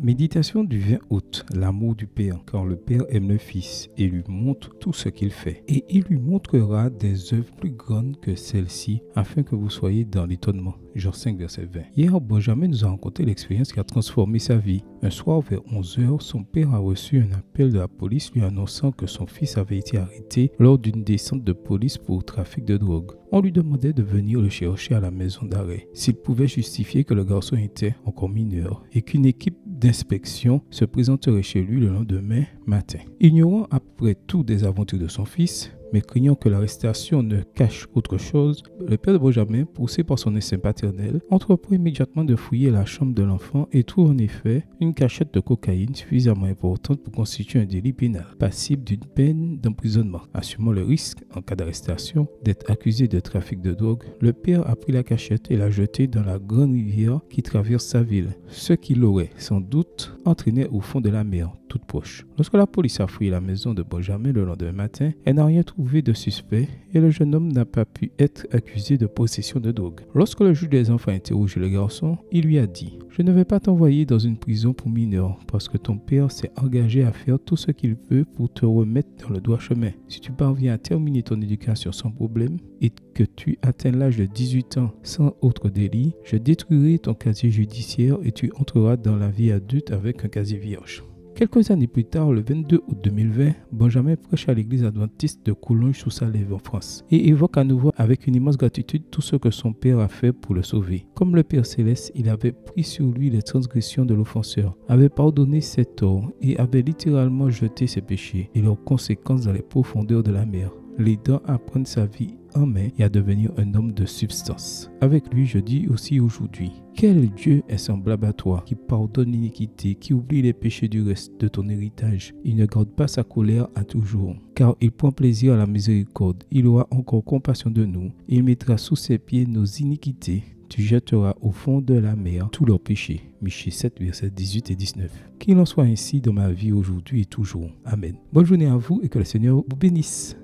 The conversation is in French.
Méditation du 20 août, l'amour du Père, car le Père aime le Fils et lui montre tout ce qu'il fait. Et il lui montrera des œuvres plus grandes que celles-ci, afin que vous soyez dans l'étonnement. Jean 5, verset 20. Hier, Benjamin nous a raconté l'expérience qui a transformé sa vie. Un soir, vers 11h, son père a reçu un appel de la police lui annonçant que son fils avait été arrêté lors d'une descente de police pour trafic de drogue. On lui demandait de venir le chercher à la maison d'arrêt, s'il pouvait justifier que le garçon était encore mineur et qu'une équipe d'inspection se présenterait chez lui le lendemain matin. Ignorant après tout des aventures de son fils, mais craignant que l'arrestation ne cache autre chose, le père de Benjamin, poussé par son instinct paternel, entreprend immédiatement de fouiller la chambre de l'enfant et trouve en effet une cachette de cocaïne suffisamment importante pour constituer un délit pénal, passible d'une peine d'emprisonnement. Assumant le risque, en cas d'arrestation, d'être accusé de trafic de drogue, le père a pris la cachette et l'a jetée dans la grande rivière qui traverse sa ville, ce qui l'aurait sans doute entraîné au fond de la mer, toute proche. Lorsque la police a fouillé la maison de Benjamin le lendemain matin, elle n'a rien trouvé de suspect et le jeune homme n'a pas pu être accusé de possession de drogue. Lorsque le juge des enfants a interrogé le garçon, il lui a dit « Je ne vais pas t'envoyer dans une prison pour mineurs parce que ton père s'est engagé à faire tout ce qu'il peut pour te remettre dans le droit chemin. Si tu parviens à terminer ton éducation sans problème et que tu atteins l'âge de 18 ans sans autre délit, je détruirai ton casier judiciaire et tu entreras dans la vie adulte avec un casier vierge. » Quelques années plus tard, le 22 août 2020, Benjamin prêche à l'église adventiste de Collonges-sous-Salève en France et évoque à nouveau avec une immense gratitude tout ce que son père a fait pour le sauver. Comme le Père Céleste, il avait pris sur lui les transgressions de l'offenseur, avait pardonné ses torts et avait littéralement jeté ses péchés et leurs conséquences dans les profondeurs de la mer, l'aidant à prendre sa vie en main et à devenir un homme de substance. Avec lui, je dis aussi aujourd'hui, quel Dieu est semblable à toi, qui pardonne l'iniquité, qui oublie les péchés du reste de ton héritage. Il ne garde pas sa colère à toujours, car il prend plaisir à la miséricorde. Il aura encore compassion de nous. Il mettra sous ses pieds nos iniquités. Tu jetteras au fond de la mer tous leurs péchés. Michée 7, versets 18 et 19. Qu'il en soit ainsi dans ma vie aujourd'hui et toujours. Amen. Bonne journée à vous et que le Seigneur vous bénisse.